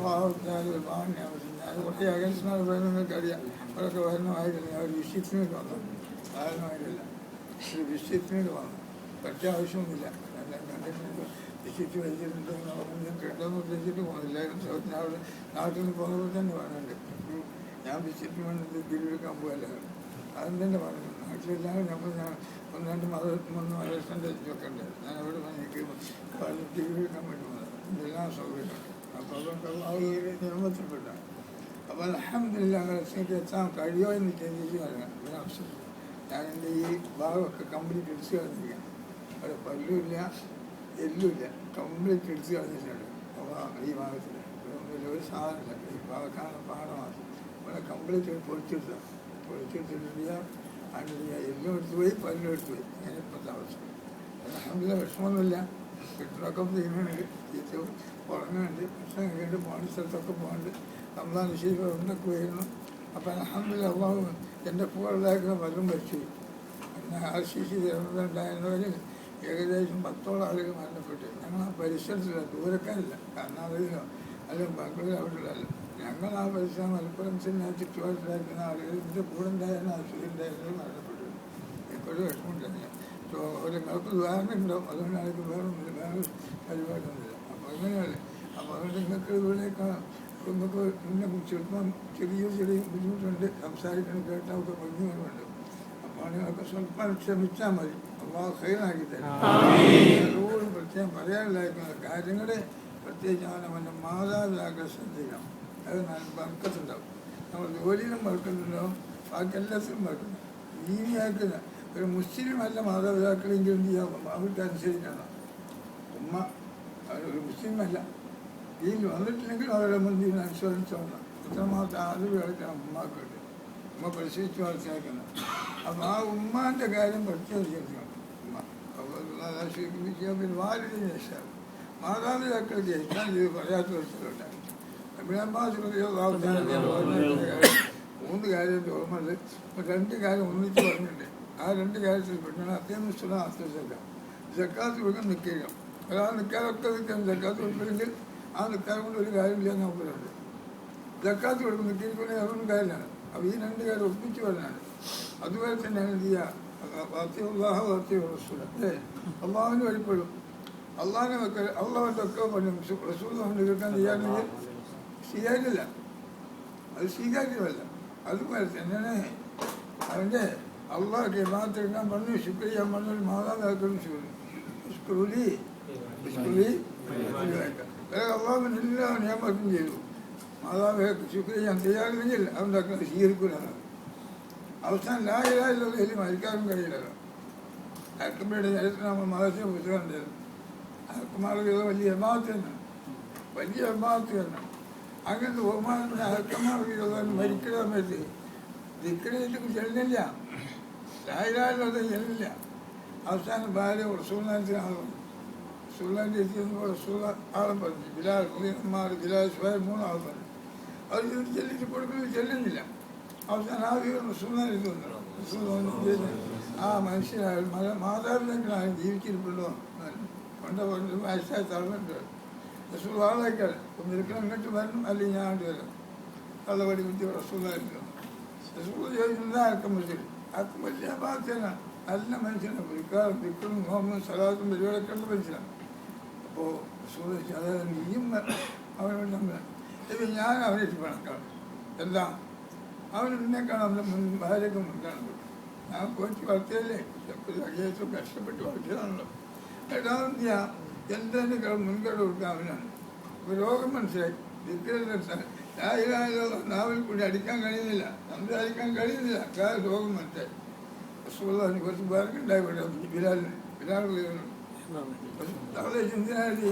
അള്ളാഹുത്താൽ ഒരുപാട് ഞാൻ കുറേ അകൽസിനാൾ വരുന്നവർക്കറിയാം. അവരൊക്കെ വരണമായിരുന്നില്ല, അവർ വിശ്വസിനൊക്കെ വന്നു, കാരണമായിട്ടില്ല, ഒരു വിശ്വസിനൊക്കെ വന്നു. അത്യാവശ്യമൊന്നുമില്ല, എല്ലാം കണ്ടിട്ടുണ്ട്, വിശ്വസിച്ച് വെച്ചിട്ടുണ്ടെങ്കിൽ അവരൊന്നും കേട്ടോന്ന് ഉദ്ദേശിച്ചിട്ട് പോകുന്നില്ല. ഞാൻ അവിടെ നാട്ടിൽ നിന്ന് പോകുന്നപ്പോൾ തന്നെ പറയുന്നുണ്ട്, ഞാൻ വിശ്വസിന് വേണ്ടി തിരിവെക്കാൻ പോകല്ല, അതും തന്നെ പറഞ്ഞു. നാട്ടിലെല്ലാവരും ഞാൻ ഒന്ന് രണ്ട് മതത്തിൻ്റെ ഒക്കെ ഉണ്ട്, ഞാൻ അവിടെ എനിക്ക് തിരിവെക്കാൻ വേണ്ടി പോകുന്നത് എല്ലാം സൗകര്യമുണ്ട്. അപ്പോൾ അതുകൊണ്ട് അള്ളാഹുവിൻ്റെ നിയമത്തിൽപ്പെട്ടാണ്. അപ്പോൾ അൽഹംദുലില്ലാഹ് അങ്ങനെ എത്താൻ കഴിയുമോ എന്ന് ചിന്തിച്ച് പറയാം. ഒരവസരം ഞാൻ എൻ്റെ ഈ ഭാഗമൊക്കെ കംപ്ലീറ്റ് എടുത്ത് കളഞ്ഞിരിക്കാം. അവിടെ പല്ലുമില്ല, എല്ലുമില്ല, കംപ്ലീറ്റ് എടുത്ത് കളഞ്ഞിട്ടുണ്ട്. അപ്പോൾ ഈ ഭാഗത്തിൽ ഒരു സാധനമില്ല, ഈ ഭാഗത്താണ് പാടമാണ്. അവിടെ കംപ്ലീറ്റ് പൊളിച്ചെടുത്തിട്ടില്ല, അതിൻ്റെ എല്ലും എടുത്തു പോയി, പല്ലും എടുത്തു പോയി. അങ്ങനെ ഇപ്പോഴത്തെ അവസ്ഥ. അൽഹംദുലില്ലാഹ് വിഷമമൊന്നുമില്ല, കിട്ടുന്നൊക്കെ ചെയ്യുന്നുണ്ട്, ചീത്ത ഉറങ്ങുന്നുണ്ട്, ഭക്ഷണം കഴിക്കുന്നുണ്ട്, പോകുന്ന സ്ഥലത്തൊക്കെ പോകുന്നുണ്ട്, റമദാൻ ശരീരം ഉണ്ടൊക്കെ വരുന്നു. അപ്പം അൽഹംദുലില്ലാഹ് അള്ളാഹു എൻ്റെ പൂർവ്വതാക്കുന്ന പലരും മരിച്ചു. പിന്നെ ആശിച്ച് ഉണ്ടായിരുന്നവരിൽ ഏകദേശം 10ഓളം ആളുകൾ മരണപ്പെട്ടു. ഞങ്ങൾ ആ പരിസരത്തില്ല, ദൂരക്കാരില്ല, കർണാടകയിലോ അല്ലെങ്കിൽ ബാംഗ്ലൂരിലോ അവിടെയുള്ളതല്ല. ഞങ്ങൾ ആ പരിസരം മലപ്പുറം ചെന്ന് ചുറ്റുപാടിലായിരിക്കുന്ന ആളുകൾ ഇതിൻ്റെ കൂടെ ഉണ്ടായിരുന്ന ആശുപത്രി ഉണ്ടായിരുന്നത് മരണപ്പെട്ടു. എപ്പോഴും വിഷമമുണ്ടായിരുന്നു. നിങ്ങൾക്ക് ഉദാഹരണം ഉണ്ടാവും, അതുകൊണ്ട് ആൾക്ക് വേറെ പരിപാടിയൊന്നുമില്ല. അപ്പോൾ അങ്ങനെയല്ലേ. അപ്പോൾ അതുകൊണ്ട് നിങ്ങൾക്ക് ഇവിടേക്ക് നമുക്ക് പിന്നെ ചെറുപ്പം ചെറിയ ബുദ്ധിമുട്ടുണ്ട്, സംസാരിക്കണം, കേട്ടാൽ ബുദ്ധിമുട്ടുണ്ട്. അപ്പോൾ നിങ്ങൾക്ക് സ്വല്പം ക്ഷമിച്ചാൽ മതി, അള്ളാഹു ഖൈറാക്കി തരും. എപ്പോഴും പ്രത്യേകം പറയാനില്ലായിരിക്കുന്ന കാര്യങ്ങൾ പ്രത്യേകിച്ച് അവൻ്റെ മാതാപിതാക്കളെ ശ്രദ്ധിക്കണം. അത് ബർക്കത്തുണ്ടാവും. നമ്മൾ ജോലിയിലും ബർക്കത്തുണ്ടാവും, ബാക്കി എല്ലാത്തിലും ബർക്കത്തുണ്ടാവും. ദീനിയാക്കുന്ന ഒരു മുസ്ലിം അല്ല മാതാപിതാക്കളെങ്കിലും എന്ത് ചെയ്യാം, അവർക്ക് അനുസരിക്കണം. ഉമ്മ അവരൊരു മുസ്ലിം അല്ല, ദീനിൽ വന്നിട്ടില്ലെങ്കിൽ അവരുടെ മുന്നിൽ അനുസരിച്ചോളണം. എത്രമാത്രം ആദരവ് കളിക്കണം ഉമ്മാക്ക് വേണ്ടി, ഉമ്മ പരിശീലിച്ച് വളർത്തിയാക്കണം. അപ്പം ആ ഉമ്മാൻ്റെ കാര്യം പ്രത്യേകം ശ്രദ്ധിക്കണം. ഉമ്മ പിന്നെ വാലിഡിന് ശേഷം മാതാപിതാക്കൾ ജയിക്കാൻ ഇത് പറയാത്ത ദിവസങ്ങളുണ്ടായി. മൂന്ന് കാര്യം ഓർമ്മയുണ്ട്, 2 കാര്യം ഒന്നിച്ച് പറഞ്ഞിട്ടുണ്ട്. ആ 2 കാര്യത്തിൽ പെട്ടാണ് അത്യാവശ്യം അത്യാവശ്യം ജക്കാത്ത് കൊടുക്കാൻ നിൽക്കുക. ഒരാൾ നിൽക്കാതൊക്കെ നിൽക്കാൻ ജക്കാത്ത് കൊടുക്കണമെങ്കിൽ ആ നിൽക്കാൻ കൊണ്ട് ഒരു കാര്യമില്ല എന്ന് നോക്കുന്നുണ്ട്. ജക്കാത്ത് കൊടുക്കും നിൽക്കിയിരിക്കണമെങ്കിൽ അതൊന്നും കാര്യമാണ്. അപ്പോൾ ഈ 2 കാര്യം ഒപ്പിച്ച് പറഞ്ഞാണ്. അതുപോലെ തന്നെയാണ് എന്ത് ചെയ്യുക, അള്ളാഹുവിന് വഴിപ്പെടും, അള്ളാഹിനെ വെക്കൽ, അള്ളാഹുവിൻ്റെ ഒക്കെ പറയും. റസൂൽ കൊണ്ട് കേൾക്കാൻ ചെയ്യാണെങ്കിൽ സ്വീകാര്യമില്ല, അത് സ്വീകാര്യമല്ല. അതുപോലെ തന്നെയാണ് അവൻ്റെ അള്ളാഹ് ഇബാദത്തെടുക്കാൻ പറഞ്ഞു, ശുക്ർ ചെയ്യാൻ പറഞ്ഞു. മാതാപിതാക്കളും അള്ളാഹുവിന് എല്ലാ നിയമത്തും ചെയ്തു. മാതാപിതാക്കൾ ശുക്ർ ചെയ്യാൻ തയ്യാറില്ലെങ്കിൽ അവൻ്റെ അക്കൾ സ്വീകരിക്കൂലാണ്. അവസാനം ലാ ഇലാഹ ഇല്ലല്ലാഹ് മരിക്കാനും കഴിയില്ലല്ലോ. അൽക്കമയുടെ ചരിത്രം നമ്മൾ മഹർഷിയെ പുസ്തകം ഉണ്ടായിരുന്നു. അൽക്കമാർക്ക് വലിയ എമാത്ത് തന്നെ, വലിയ എമാത്ത് തന്നെ. അങ്ങനത്തെ ബഹുമാനത്തിന് അൽക്കമാർക്ക് മരിക്കുന്ന സമയത്ത് ദിക്റിലേക്ക് ചെല്ലുന്നില്ല, ലാ ഇലാഹ ഇല്ലല്ലാഹ് ചെല്ലുന്നില്ല. അവസാനം ഭാര്യ റസൂലുള്ളാഹിന്റെ ആൾ പറഞ്ഞു. റസൂലുള്ളാഹിന്റെ എത്തിയപ്പോൾ റസൂൽ ആളെ പറഞ്ഞു, ബിലാൽ ബിലാൽ സുഹൈബ് 3 ആൾ പറഞ്ഞു. അവർ ചെല്ലിട്ട് കൊടുക്കുന്നത് ചെല്ലുന്നില്ല. അവസാനം ആ വീട് റസൂലുള്ളാഹി വന്നു. റസൂൽ ആ മനുഷ്യരായാലും മാതാപിതാക്കളായാലും ജീവിച്ചിരിപ്പുള്ളൂ കൊണ്ട് വയസ്സായ തളർന്നിട്ട് റസൂൽ ആളായിക്കാണ് ഒന്നിരിക്കണം, ഇങ്ങോട്ട് വരണം, അല്ലെങ്കിൽ ഞാൻ അങ്ങോട്ട് വരാം. കള്ളവടി കുത്തി റസൂലായിരിക്കും. റസൂൽ ചോദിക്കുന്നത് അക്കമ്പത്തിൽ അക്കമ്പത്തിൽ ആ ഭാഗത്തേന നല്ല മനുഷ്യനാണ്. വിൽക്കാറും വിൽക്കലും നോമ്പും സലാത്തും പരിപാടിയൊക്കെ ഉള്ള മനുഷ്യനാണ്. അപ്പോൾ റസൂൽ അതായത് നീയും അവനോട് നമ്മൾ ഇപ്പം ഞാൻ അവനെ പണക്കാണ്. എന്താ അവന് നിന്നേക്കാണ് അവൻ്റെ ഭാര്യയ്ക്ക് മുൻകാണുന്നത്. ഞാൻ പോയിട്ട് വളർത്തിയല്ലേ, അയ്യേറ്റവും കഷ്ടപ്പെട്ട് വളർത്തിയതാണല്ലോ. രണ്ടാമത് ഞാൻ എന്തെങ്കിലും മുൻകൈ കൊടുക്കാൻ അവനാണ്. അപ്പോൾ രോഗം മനസ്സിലായി. നാവിൽ കൂടി അടിക്കാൻ കഴിയുന്നില്ല, സംസാരിക്കാൻ കഴിയുന്നില്ല. രോഗം മനസ്സിലായി. റസൂലുള്ളാഹിന് കുറച്ച് പേർക്ക് ഉണ്ടായിക്കോട്ടെ, ബിലാൽ അവളെ ചിന്തനായി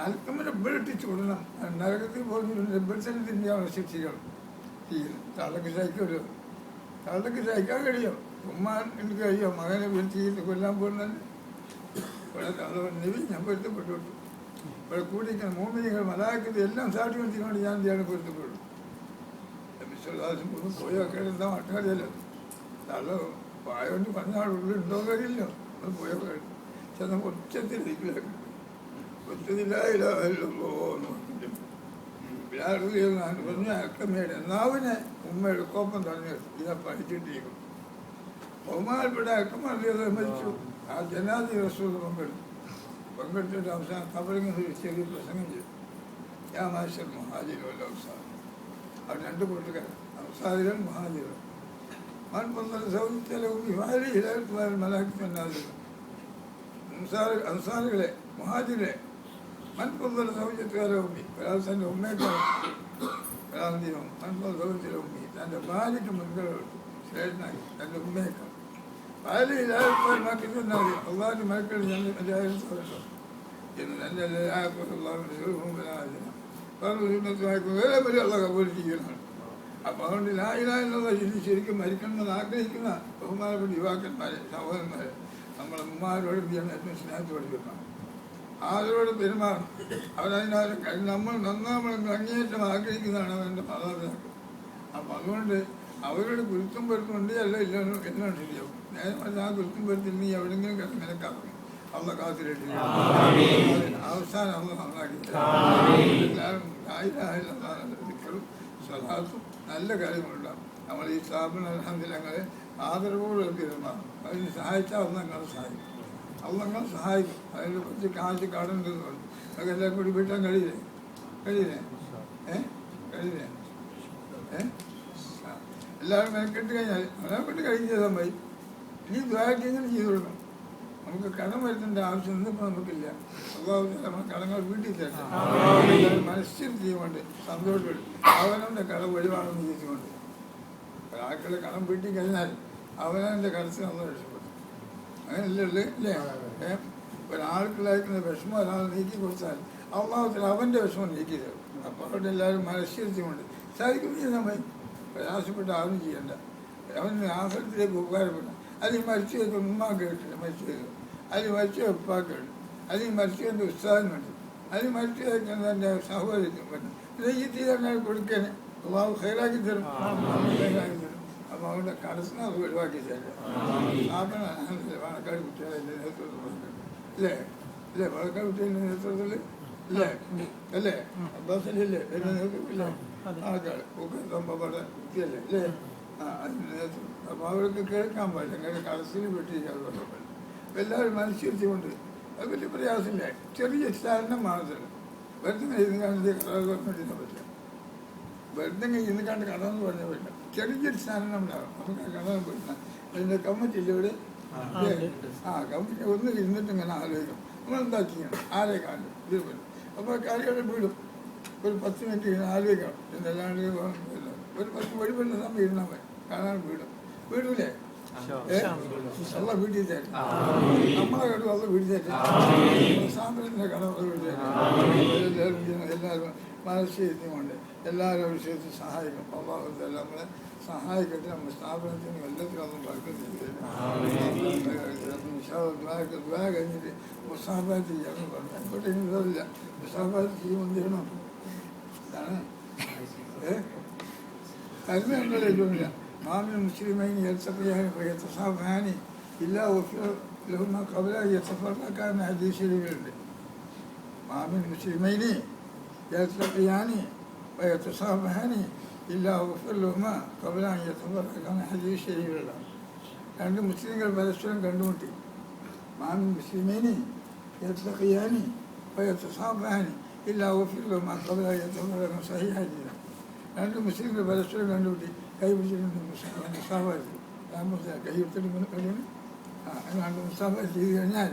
അൽക്കമ്മനെ ബെട്ടിച്ചു കൊടുക്കണം. നരകത്തിൽ പോകുന്നുണ്ട്, ബെട്ടനെ തിരിഞ്ഞാണ് ശിക്ഷിക്കണം. തള്ളക്ക് സഹിക്കുമല്ലോ, തള്ളക്ക് സഹിക്കാൻ കഴിയും. ഉമ്മാൻ എനിക്ക് കഴിയോ മകനെ വീഴ്ചയിൽ കൊല്ലാൻ പോകുന്നത്. ഇവിടെ നബി ഞാൻ പൊരുത്തപ്പെട്ടു. ഇവിടെ കൂടിയിരിക്കുന്ന മോമിനികൾ മലാക്കത് എല്ലാം സാക്ഷി വെച്ചിട്ടുണ്ട്. ഞാൻ എന്തിയാണ് പൊരുത്തപ്പെടും. വിശ്വാസം പോയോ കേട്ടാ മട്ടറിയല്ലോ. തള്ള പായോണ്ട് പറഞ്ഞാളുണ്ടോ കഴിയില്ലോ. അത് പോയോ കഴിഞ്ഞു ചെന്ന ഒച്ചത്തിൽ ഒച്ചത്തില്ലായില്ലോ എന്ന് പറഞ്ഞിട്ട് പറഞ്ഞു അക്കമ്മയുടെ നാവിനെ ഉമ്മയുടെ കോപ്പം തടഞ്ഞു ഇതാ പഠിച്ചിട്ടിരിക്കും. ബഹുമാനപ്പെട്ട അക്കമ്മ മരിച്ചു. ആ ജനാദി റസൂൽ പങ്കെടുത്തിട്ട് അവസാനം കബറിങ്ങനെ ഒരു ചെറിയ പ്രസംഗം ചെയ്തു. യാ മാഷർ മുഹാജിറും അവസാനം അവർ രണ്ട് കൂട്ടുകാർ അവസാദികളും മുഹാജിറും അൻസാറുകളെ മുഹാജിരെ മൻപൊന്തൽ സൗജത്തുകാരെ ഉമ്മി ഒരാൾത്തൻ്റെ ഉമ്മയേക്കാൾ ഒരാളെന്തിനും മൻപൊൽ സൗജത്തിലെ ഉമ്മി തൻ്റെ ഭാര്യയ്ക്ക് മുൻകളോട് ശ്രേഷ്ഠനായി തൻ്റെ ഉമ്മയേക്കാൾ ഭാര്യമാക്കി തന്നാൽ അള്ളാഹിൻ്റെ മക്കൾ ഞങ്ങൾ എന്ന് തന്നെ വേറെ വലിയ ഉള്ള കബൂൽ ചെയ്യുന്നതാണ്. അപ്പം അതുകൊണ്ട് ലായിലായെന്നുള്ള ശരിക്കും മരിക്കണമെന്ന് ആഗ്രഹിക്കുന്ന ബഹുമാനപ്പെട്ട യുവാക്കന്മാരെ സഹോദരന്മാരെ നമ്മളെ ഉമ്മാരോട് ഏറ്റവും സ്നേഹത്തോട് പെരുമാറും, ആരോട് പെരുമാറും. അവരതിനാലും നമ്മൾ നന്നാമളെന്ന് അങ്ങേയറ്റം ആഗ്രഹിക്കുന്നതാണ് അവരുടെ മാതാപിതാക്കൾ. അപ്പം അതുകൊണ്ട് അവരോട് കുരുത്തം പെടുത്തുകൊണ്ട് അല്ല ഇല്ല എല്ലാം ശരിയാവും. നേരെ ആ കുരുത്തം പെടുത്തില്ല എവിടെയെങ്കിലും കിടക്കാറുണ്ട് അള്ള കാത്തിരട്ടി അവസാനം അള്ള നന്നാക്കി സ്വലാത്തും നല്ല കാര്യങ്ങളുണ്ടാകും. നമ്മൾ ഈ സ്ഥാപന അൽഹംദുലില്ലാഹ് ആദരവോടെ പെരുമാറും. അതിന് സഹായിച്ചാൽ അള്ളങ്ങളെ സഹായിക്കും, അള്ളങ്ങളെ സഹായിക്കും. അതിന് കുറച്ച് കാശ് കടന്നുണ്ട് അതൊക്കെ എല്ലാം കൂടി വീട്ടാൻ കഴിയില്ലേ? കഴിയില്ലേ? കഴിയില്ലേ? എല്ലാവരും മെനക്കെട്ട് കഴിഞ്ഞാൽ മെനക്കെട്ട് കഴിഞ്ഞ് ചെയ്താൽ മതി. ഇനി ദ്വാരക്കെങ്കിലും ചെയ്തു കൊടുക്കണം. നമുക്ക് കടം വരുത്തേണ്ട ആവശ്യം ഇന്നിപ്പോൾ നമുക്കില്ല. അള്ളാഹു നമ്മൾ കടങ്ങൾ വീട്ടിൽ തരണം. മനസ്സിരുത്തിയുകൊണ്ട് സന്തോഷപ്പെടും. അവനവൻ്റെ കടം ഒഴിവാണെന്ന് ചോദിച്ചുകൊണ്ട് ഒരാൾക്കുള്ള കടം വീട്ടിൽ കഴിഞ്ഞാൽ അവനവൻ്റെ കടത്തിൽ നമ്മൾ രക്ഷപ്പെടും. അങ്ങനെയല്ലേ അല്ലേ? ഒരാൾക്കുള്ളായിരിക്കുന്ന വിഷമം ഒരാൾ നീക്കി കൊടുത്താൽ അള്ളാഹുത്തിൽ അവൻ്റെ വിഷമം നീക്കി തരും. അപ്പോൾ അവിടെ എല്ലാവരും മനസ്സിരുത്തിയുകൊണ്ട് സാധിക്കും നമ്മൾ പ്രയാസപ്പെട്ട് ആരും ചെയ്യണ്ട. അവന് ആഹ്ലത്തിലേക്ക് ഉപകാരപ്പെടണം. അതിൽ മരിച്ചു വെക്കും ഉമ്മാക്ക് കേട്ടില്ല, മരിച്ചു വെക്കും. അതിൽ മരിച്ചു ഉപ്പാക്ക് കേട്ടു. അതിൽ മരിച്ചതിൻ്റെ ഉത്സാഹമുണ്ട്. അതിൽ മരിച്ചു വെക്കുന്നത് എൻ്റെ സഹോദരിക്കും പറ്റും. ഇത് ഈ തീരുമാനം കൊടുക്കാൻ അള്ളാഹു ഹൈറാക്കി തരും, ഹൈറാക്കി തരും. അപ്പോൾ അവരുടെ കടസിനെ അത് ഒഴിവാക്കി തരും. പാണക്കാട് കുട്ടികളെ എൻ്റെ നേതൃത്വത്തിൽ ഇല്ലേ? ഇല്ലേ? പാണക്കാട് കുട്ടികളുടെ നേതൃത്വത്തിൽ ഇല്ലേ? അല്ലേ? അബ്ബാസിലല്ലേ എൻ്റെ നേതൃത്വത്തില്ലേ? ആൾക്കാർ പൂക്കമ്പടെ കുട്ടിയല്ലേ അല്ലേ? അതിൻ്റെ നേതൃത്വം. അപ്പോൾ അവർക്ക് കേൾക്കാൻ പാടില്ല, അങ്ങനെ കടസിൽ വെട്ടിയിരിക്കാതെ പാടില്ല. എല്ലാവരും മനസ്സിരുത്തിക്കൊണ്ട് അത് വലിയ പ്രയാസമില്ല. ചെറിയ ചാരണം മാത്രമല്ല. വെറുതെ ഇന്ന് കണ്ട് കടകൾ പറഞ്ഞിട്ട് പറ്റില്ല. വെറുതെ ഇന്ന് കണ്ട് കടമെന്ന് പറഞ്ഞാൽ പറ്റില്ല. ചെറിയൊരു ചാരണം ഉണ്ടാകും. നമുക്ക് കടന്ന് പറ്റില്ല. അതിൻ്റെ കമ്മിറ്റി ഇല്ല ഇവിടെ. കമ്മിറ്റി ഒന്ന് ഇരുന്നിട്ട് ഇങ്ങനെ ആലോചിക്കും നമ്മളെന്താ ചെയ്യണം, ആരെ കാണും ഇത് പറ്റും. അപ്പോൾ കാര്യങ്ങൾ വീടും ഒരു 10 മിനിറ്റ് ഇങ്ങനെ ആലോചിക്കണം. എന്നല്ലാണ്ട് ഒരു 10 വഴിപ്പെടുന്ന സമയം ഇരുന്നാൽ മതി. കാണാൻ വീടും വീടൂലേ? അല്ല വീട്ടിൽ തരും. നമ്മളെ കട അത് വീട്ടിൽ തരും. സ്ഥാപനത്തിൻ്റെ കട അത് വീട്ടിൽ തരും. എല്ലാവരും മനസ്സിരുത്തിക്കൊണ്ട് എല്ലാവരും വിഷയത്തിൽ സഹായിക്കും. അള്ളാഹു നമ്മളെ സഹായിക്കട്ടെ. നമ്മുടെ സ്ഥാപനത്തിനും എല്ലാത്തിനും ഒന്നും പഴക്കത്തില്ല. കഴിഞ്ഞിട്ട് മുസാഫാത്ത് ചെയ്യാമെന്ന് പറഞ്ഞു. അങ്ങോട്ട് ഇല്ല മുസാഫാത്ത് ചെയ്യുമ്പോൾ ചെയ്യണം. ഇതാണ് കരുമയുണ്ടല്ലോ ഏറ്റവുമില്ല. മാമിൻ മുസ്ലിമൈൻ യൽതഖിയാനി ഫയതസാഫഹാനി ഇല്ലാ ഗുഫിറ ലഹുമാ ഖബ്ല അൻ യതഫറഖാ എന്ന ഹദീസ് ശരീഫിലുണ്ട്. മാമിൻ മുസ്ലിമൈനി യൽതഖിയാനി ഫയതസാഫഹാനി ഇല്ലാ ഗുഫിറ ലഹുമാ ഖബ്ല അൻ യതഫറഖാ എന്ന ഹദീസ് ശരീഫിലുള്ള രണ്ട് മുസ്ലിങ്ങൾ പരസ്പരം കണ്ടുമുട്ടി. മാമിൻ മുസ്ലിമൈനി യൽതഖിയാനി ഫയതസാഫഹാനി ഇല്ലാ ഗുഫിറ ലഹുമാ ഖബ്ല അൻ യതഫറഖാ സഹീഹ് ഹദീസ്. രണ്ട് മുസ്ലിങ്ങൾ പരസ്പരം കണ്ടുമുട്ടി കൈ പിടിച്ചിട്ടുണ്ട്. മുസാഫാത്ത് കൈ എടുത്തിട്ട് കഴിയണം. അല്ലാണ്ട് മുസാഫാത്ത് ചെയ്ത് കഴിഞ്ഞാൽ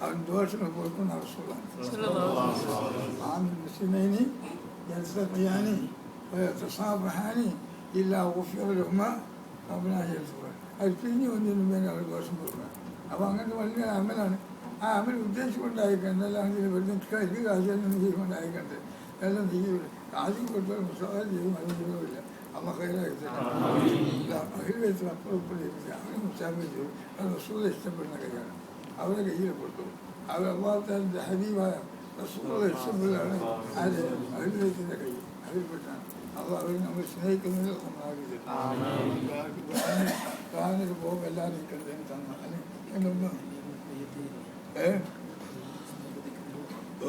അവൻ ദോഷങ്ങൾ കൊടുക്കുന്ന ആവശ്യമുള്ളതാണ്. മുസ്ലിമൈനി യൽതഖിയാനി വയതസാഫഹാനി ഇല്ലാ ഗുഫിറ ലഹുമാ ഖബ്ല അൻ യതഫറഖാ. അത് പിരിഞ്ഞു വന്നതിന് മുമ്പേ അവർ ദോഷം കൊടുക്കണം. അപ്പോൾ അങ്ങനത്തെ വലിയ അമലാണ്. ആ അമൽ ഉദ്ദേശിച്ചുകൊണ്ടായിക്കണ്ട്. അല്ലാണ്ട് വെറുതെ കൈ കാശൊന്നും ചെയ്തുകൊണ്ടായിക്കണ്ട്. എല്ലാം ചെയ്യും. കാശും കൊടുത്താൽ മുസാഫാത്ത് ചെയ്യും. അത് ചെയ്യില്ല. അമ്മ കയ്യിലായിട്ട് അഹിൽ അപ്പുറപ്പിടിച്ച് അവരെ മുസാഫിർ ചെയ്തു. അത് റസൂൽ ഇഷ്ടപ്പെടുന്ന കൈയാണ്. അവരെ കയ്യിൽ കൊടുത്തു. അവർ അള്ളാഹുവിൻ്റെ ഹബീബായ റസൂൽ ഇഷ്ടപ്പെടുകയാണ്. ആര്? അഹിൽത്തിൻ്റെ കൈ അതിൽപ്പെട്ടാണ്. അത് അവർ നമ്മൾ സ്നേഹിക്കുന്നത് നമ്മളാകില്ല. കാലിനൊക്കെ പോകുമ്പോൾ എല്ലാവരും ഇരിക്കുന്നത് തന്ന അല്ലെ എന്നൊന്ന് ഓ